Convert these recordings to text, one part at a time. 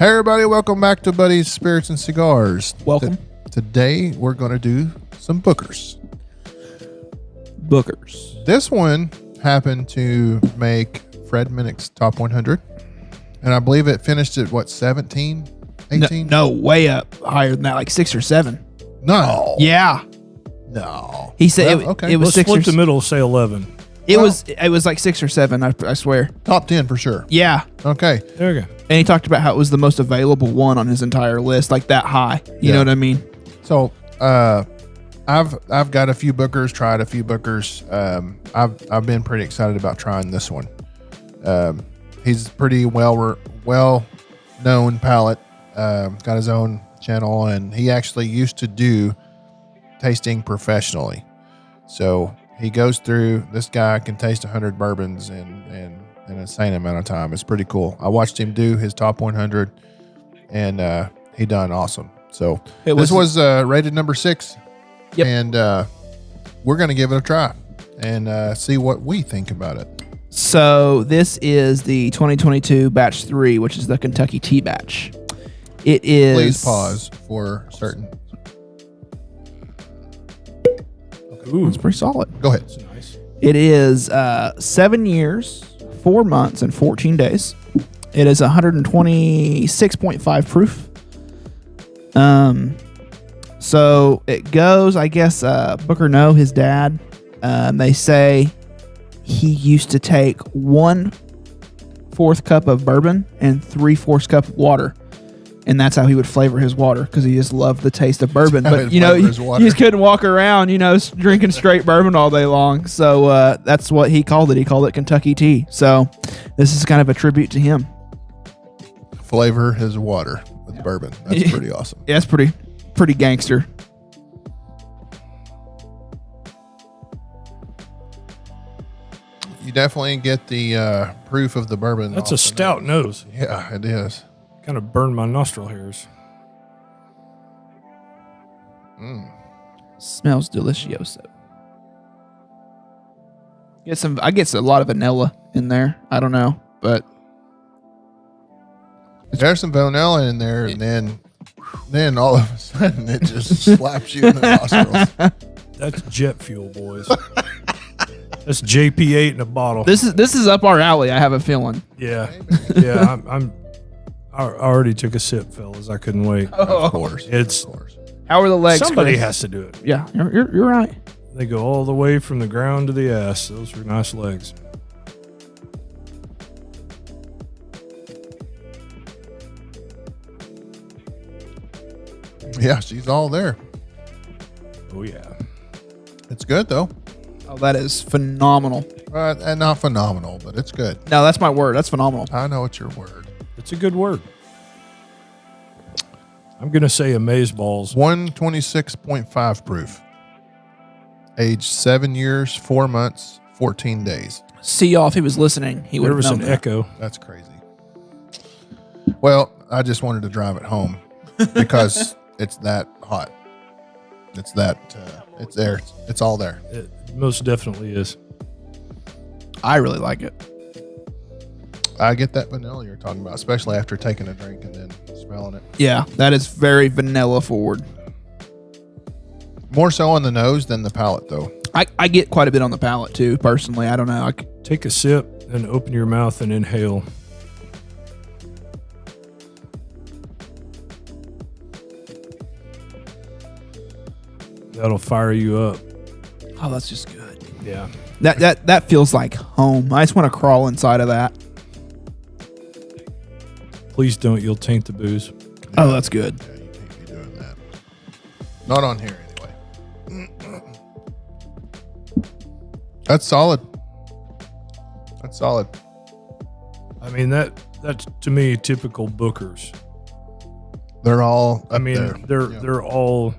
Hey everybody, welcome back to Buddy's Spirits and Cigars. Welcome. Today we're going to do some Bookers. This one happened to make Fred Minnick's Top 100. And I believe it finished at what, 17, 18? No, way up higher than that, like 6 or 7. No. Yeah. No. He said Well, it was Let's 6 or split the middle, say 11. It was like 6 or 7, I swear. Top 10 for sure. Yeah. Okay. There you go. And he talked about how it was the most available one on his entire list, like that high. You know what I mean? So, I've got a few Bookers, tried a few Bookers. I've been pretty excited about trying this one. He's pretty well known palate. Got his own channel, and he actually used to do tasting professionally. So he goes through. This guy can taste 100 bourbons in an insane amount of time. It's pretty cool. I watched him do his top 100, and he done awesome. So this was rated number 6. Yep. And we're going to give it a try and see what we think about it. So this is the 2022 batch 3, which is the Kentucky Tea batch. It is. Please pause for certain. Ooh, It's pretty solid. Go ahead. that's nice. It is 7 years, 4 months, and 14 days. It is 126.5 proof. So it goes, I guess, Booker No, his dad, they say he used to take 1/4 cup of bourbon and 3/4 cup of water. And that's how he would flavor his water, because he just loved the taste of bourbon. How But, he'd you know, flavor his you water. just couldn't walk around, drinking straight bourbon all day long. So that's what he called it. He called it Kentucky Tea. So this is kind of a tribute to him. Flavor his water with bourbon. That's pretty awesome. Yeah, it's pretty gangster. You definitely get the proof of the bourbon. That's a stout nose. Yeah, it is. Kind of burned my nostril hairs. Smells delicioso. I get a lot of vanilla in there. I don't know, but There's some vanilla in there, and then all of a sudden it just slaps you in the nostrils. That's jet fuel, boys. That's JP8 in a bottle. this is up our alley. I have a feeling. Yeah, yeah. I already took a sip, fellas. I couldn't wait. Of course. It's How are the legs? somebody Chris? has to do it. Yeah, you're right. They go all the way from the ground to the ass. Those are nice legs. Yeah, she's all there. Oh yeah. It's good though. Oh, that is phenomenal. And not phenomenal, but it's good. No, that's my word. That's phenomenal. I know it's your word. It's a good word. I'm gonna say amazeballs. 126.5 proof. Age 7 years, 4 months, 14 days. See y'all if he was listening. He would There have was known an that. echo. That's crazy. Well, I just wanted to drive it home because it's that hot. It's that, it's there. It's all there. It most definitely is. I really like it. I get that vanilla you're talking about, especially after taking a drink and then smelling it. Yeah, that is very vanilla forward. More so on the nose than the palate, though. I get quite a bit on the palate too, personally. I don't know. Take a sip and open your mouth and inhale. That'll fire you up. Oh, that's just good. Yeah. That feels like home. I just want to crawl inside of that. Please don't. You'll taint the booze. Oh, that's good. Yeah, you can't be doing that. Not on here, anyway. That's solid. That's solid. I mean, that's to me typical Bookers. They're all I mean, there. they're all,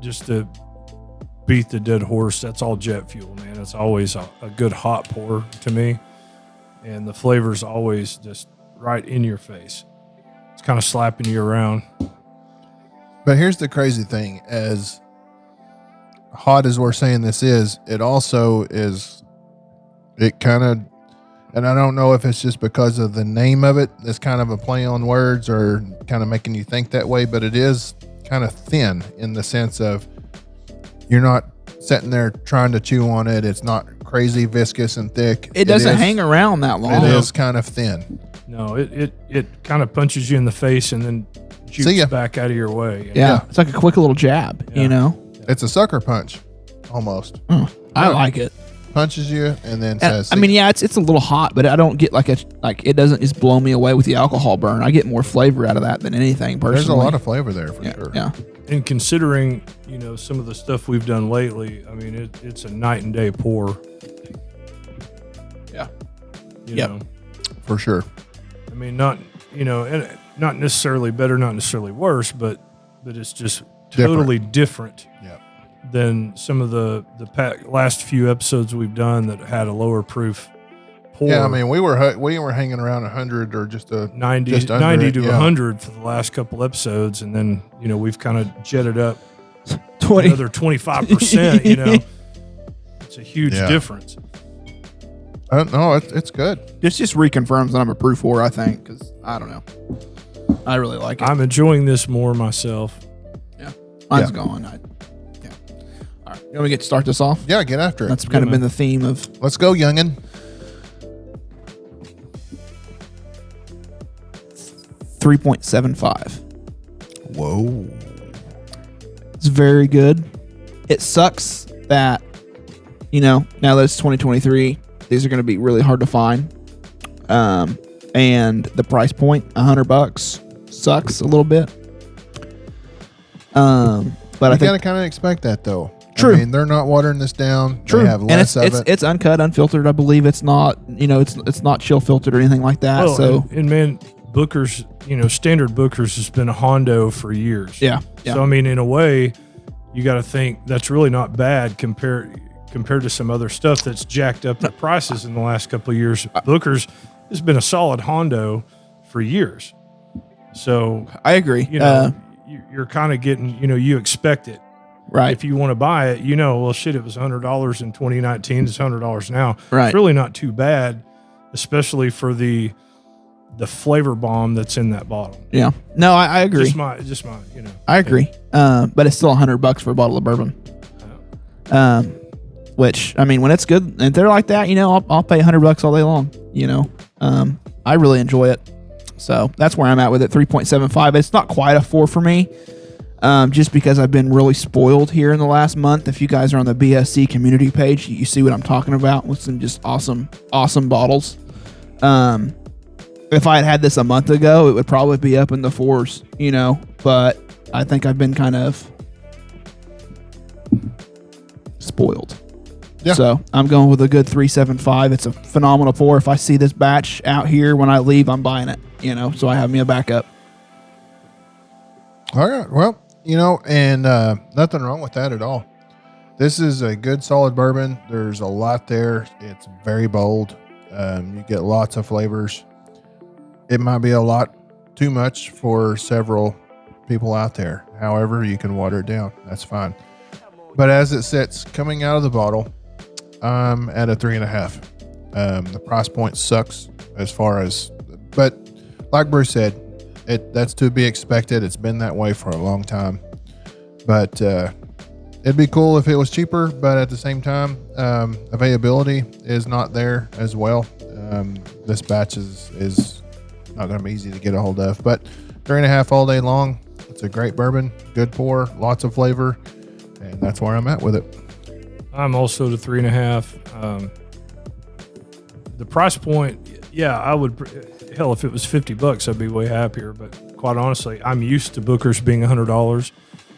just to beat the dead horse. That's all jet fuel, man. It's always a good hot pour to me, and the flavor's always just right in your face. It's kind of slapping you around. But here's the crazy thing: as hot as we're saying this is, it also is. It kind of And I don't know if it's just because of the name of it. It's kind of a play on words or kind of making you think that way, but it is kind of thin in the sense of you're not sitting there trying to chew on it. It's not crazy viscous and thick. It doesn't hang around that long. It is kind of thin. No, it kind of punches you in the face and then jukes back out of your way. Yeah. It's like a quick little jab, you know? It's a sucker punch almost. I like it. Punches you and then says, I mean, yeah, it's a little hot, but I don't get it doesn't just blow me away with the alcohol burn. I get more flavor out of that than anything personally. There's a lot of flavor there for sure. Yeah. And considering, some of the stuff we've done lately, I mean, it's a night and day pour. Yeah. You know, for sure. I mean, not not necessarily better, not necessarily worse, but it's just totally different than some of the last few episodes we've done that had a lower proof pour. Yeah, I mean, we were hanging around 100 or just a 90 to 100 for the last couple episodes, and then we've kind of jetted up 20 another 25%. It's a huge difference. No, it's good. This just reconfirms that I'm a proof whore, I think, because I don't know. I really like it. I'm enjoying this more myself. Yeah. Mine's gone. All right. You want me to start this off? Yeah, get after it. That's kind of been the theme of... Let's go, youngin'. 3.75. Whoa. It's very good. It sucks that, now that it's 2023, these are going to be really hard to find. And the price point, $100, sucks a little bit. But I think you gotta kind of expect that though. True. I mean, they're not watering this down. True. They have less and of it. it's uncut, unfiltered. I believe it's not, it's not chill filtered or anything like that. And man, Booker's, standard Booker's has been a Hondo for years. Yeah. So I mean, in a way, you got to think that's really not bad compared to some other stuff that's jacked up the prices in the last couple of years. Booker's has been a solid Hondo for years. So I agree. You're kind of getting, you expect it. Right. If you want to buy it, well, shit, it was $100 in 2019. It's $100 now. Right. It's really not too bad, especially for the flavor bomb that's in that bottle. Yeah. No, I agree. Just my. I agree. But it's still $100 for a bottle of bourbon. Which, I mean, when it's good and they're like that, I'll pay $100 all day long. I really enjoy it. So that's where I'm at with it. 3.75. It's not quite a 4 for me. Just because I've been really spoiled here in the last month. If you guys are on the BSC community page, you see what I'm talking about with some just awesome bottles. If I had this a month ago, it would probably be up in the 4s, but I think I've been kind of spoiled. Yeah. So I'm going with a good 3.75. It's a phenomenal pour. If I see this batch out here when I leave, I'm buying it, so I have me a backup. All right. Well, and nothing wrong with that at all. This is a good, solid bourbon. There's a lot there. It's very bold. You get lots of flavors. It might be a lot too much for several people out there. However, you can water it down. That's fine. But as it sits coming out of the bottle, I'm at a 3.5. The price point sucks but like Bruce said, that's to be expected. It's been that way for a long time. But it'd be cool if it was cheaper, but at the same time, availability is not there as well. This batch is not going to be easy to get a hold of, but 3.5 all day long. It's a great bourbon, good pour, lots of flavor, and that's where I'm at with it. I'm also to 3.5. The price point, yeah, I would. Hell, if it was $50, I'd be way happier. But quite honestly, I'm used to Booker's being $100,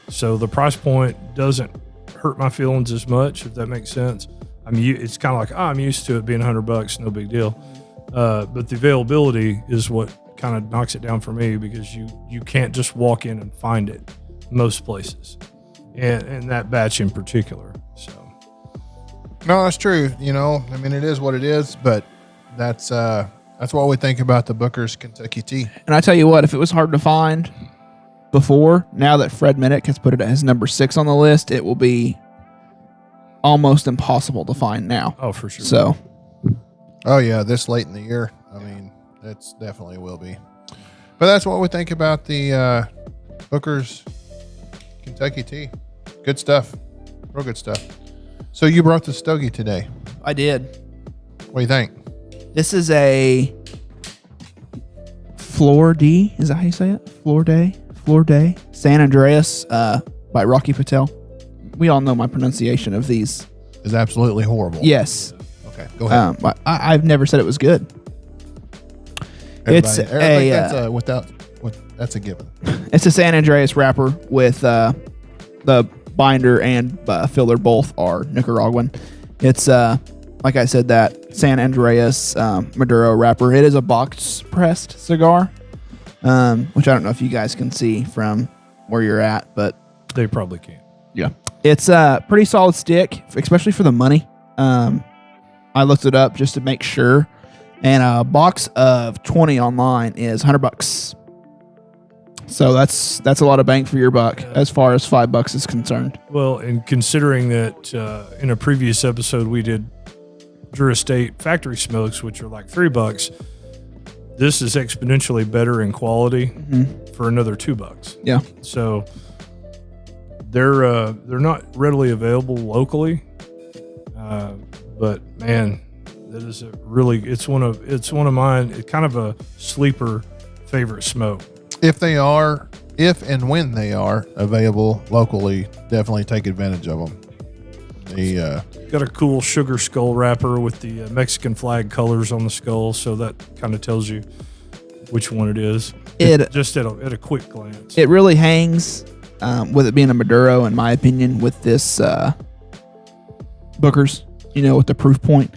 so the price point doesn't hurt my feelings as much, if that makes sense. It's kind of like I'm used to it being $100, no big deal. But the availability is what kind of knocks it down for me, because you can't just walk in and find it most places, and that batch in particular. So. No, that's true. I mean, it is what it is, but that's what we think about the Booker's Kentucky Tea. And I tell you what, if it was hard to find before, now that Fred Minnick has put it as number 6 on the list, it will be almost impossible to find now. Oh, for sure. So. Oh yeah, this late in the year. I mean, it's definitely will be. But that's what we think about the Booker's Kentucky tea. Good stuff. Real good stuff. So you brought the Stogie today. I did. What do you think? This is a Flor D. Is that how you say it? Flor Day. San Andreas by Rocky Patel. We all know my pronunciation of these. Is absolutely horrible. Yes. Okay, go ahead. I've never said it was good. It's that's a given. It's a San Andreas wrapper with the binder and filler both are Nicaraguan. It's like I said, that San Andreas Maduro wrapper. It is a box pressed cigar, which I don't know if you guys can see from where you're at, but They probably can't. yeah, it's a pretty solid stick, especially for the money. I looked it up just to make sure, and a box of 20 online is $100. So that's a lot of bang for your buck as far as $5 is concerned. Well, and considering that in a previous episode we did Drew Estate factory smokes, which are like $3, this is exponentially better in quality for another $2. Yeah. So they're not readily available locally, but man, that is it's one of mine. It's kind of a sleeper favorite smoke. If and when they are available locally, definitely take advantage of them. Got a cool sugar skull wrapper with the Mexican flag colors on the skull, so that kind of tells you which one it is. Just at a quick glance. It really hangs with it being a Maduro, in my opinion, with this Booker's, with the proof point.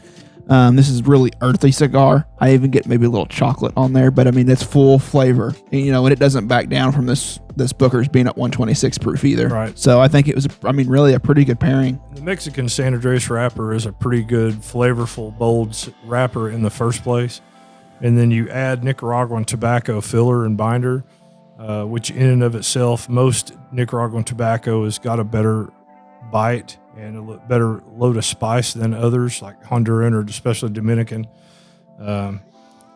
This is really earthy cigar. I even get maybe a little chocolate on there, but I mean, it's full flavor, and it doesn't back down from this Booker's being at 126 proof either. Right. So I think it was, really a pretty good pairing. The Mexican San Andreas wrapper is a pretty good, flavorful, bold wrapper in the first place. And then you add Nicaraguan tobacco filler and binder, which in and of itself, most Nicaraguan tobacco has got a better bite and a better load of spice than others, like Honduran or especially Dominican.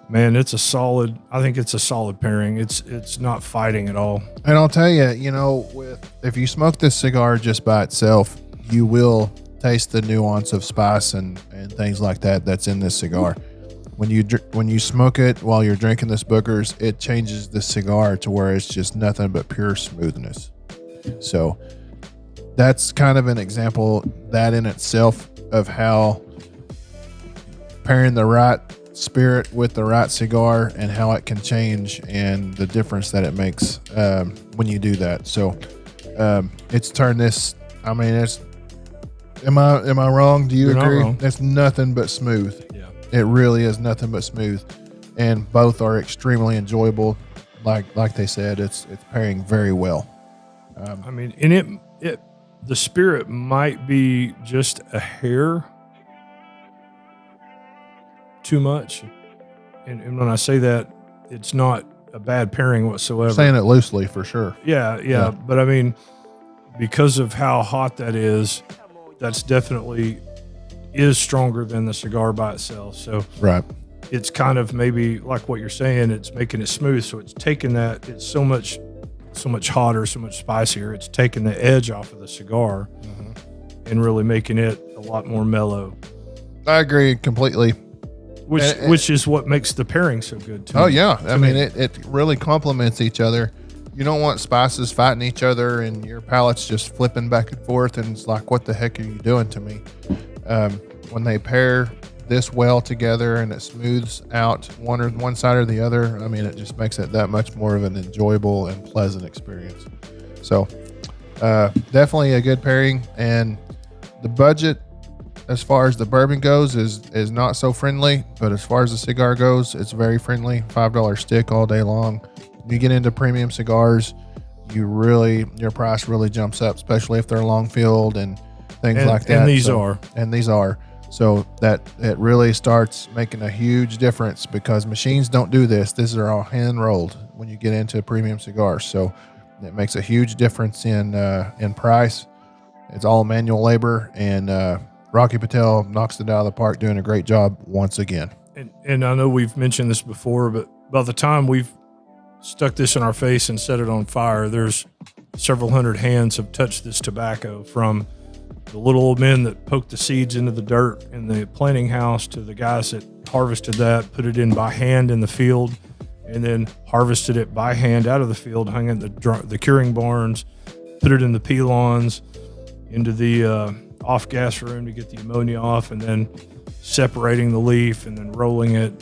Man, I think it's a solid pairing. It's not fighting at all. And I'll tell you, if you smoke this cigar just by itself, you will taste the nuance of spice and things like that that's in this cigar. When you smoke it while you're drinking this Booker's, it changes the cigar to where it's just nothing but pure smoothness. So that's kind of an example, that in itself, of how pairing the right spirit with the right cigar and how it can change and the difference that it makes when you do that. So it's turned this. I mean, am I wrong? Do you You're agree? not wrong. It's nothing but smooth. Yeah. It really is nothing but smooth, and both are extremely enjoyable. Like they said, it's pairing very well. I mean, and the spirit might be just a hair too much. And when I say that, it's not a bad pairing whatsoever. Saying it loosely for sure. Yeah. But I mean, because of how hot that is, that's definitely is stronger than the cigar by itself. So Right. it's kind of maybe like what you're saying, it's making it smooth. So it's taking that, it's so much hotter, so much spicier. It's taking the edge off of the cigar and really making it a lot more mellow. I agree completely. Which is what makes the pairing so good too. Oh yeah, I mean it really complements each other. You don't want spices fighting each other and your palate's just flipping back and forth, and it's like, what the heck are you doing to me? When they pair this well together and it smooths out one side or the other, I mean, it just makes it that much more of an enjoyable and pleasant experience. So definitely a good pairing, and the budget as far as the bourbon goes is not so friendly, but as far as the cigar goes, it's very friendly. $5 stick all day long. When you get into premium cigars, your price really jumps up, especially if they're long filled and things like that. And these are. So that it really starts making a huge difference, because machines don't do this. These are all hand rolled when you get into premium cigars. So it makes a huge difference in price. It's all manual labor, and Rocky Patel knocks it out of the park, doing a great job once again. and I know we've mentioned this before, but by the time we've stuck this in our face and set it on fire, there's several hundred hands have touched this tobacco, from the little old men that poked the seeds into the dirt in the planting house to the guys that harvested that, put it in by hand in the field, and then harvested it by hand out of the field, hung it in the curing barns, put it in the pelons, into the off-gas room to get the ammonia off, and then separating the leaf and then rolling it,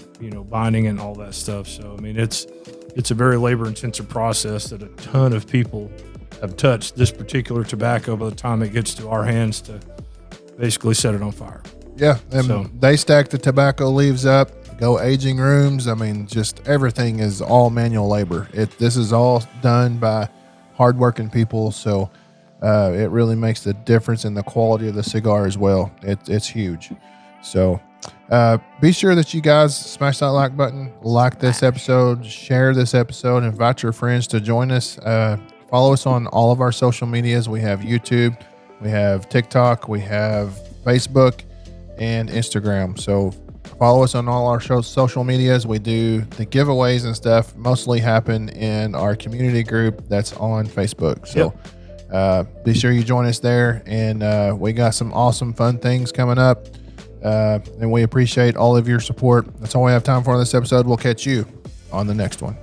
binding it and all that stuff. So, I mean, it's a very labor-intensive process that a ton of people have touched this particular tobacco by the time it gets to our hands to basically set it on fire. Yeah, and they stack the tobacco leaves up, go aging rooms. I mean, just everything is all manual labor. This is all done by hardworking people, so it really makes the difference in the quality of the cigar as well. It's huge. So be sure that you guys smash that like button, like this episode, share this episode, invite your friends to join us. Follow us on all of our social medias. We have YouTube, we have TikTok, we have Facebook, and Instagram. So follow us on all our social medias. We do the giveaways and stuff mostly happen in our community group that's on Facebook. So be sure you join us there. And we got some awesome, fun things coming up. And we appreciate all of your support. That's all we have time for on this episode. We'll catch you on the next one.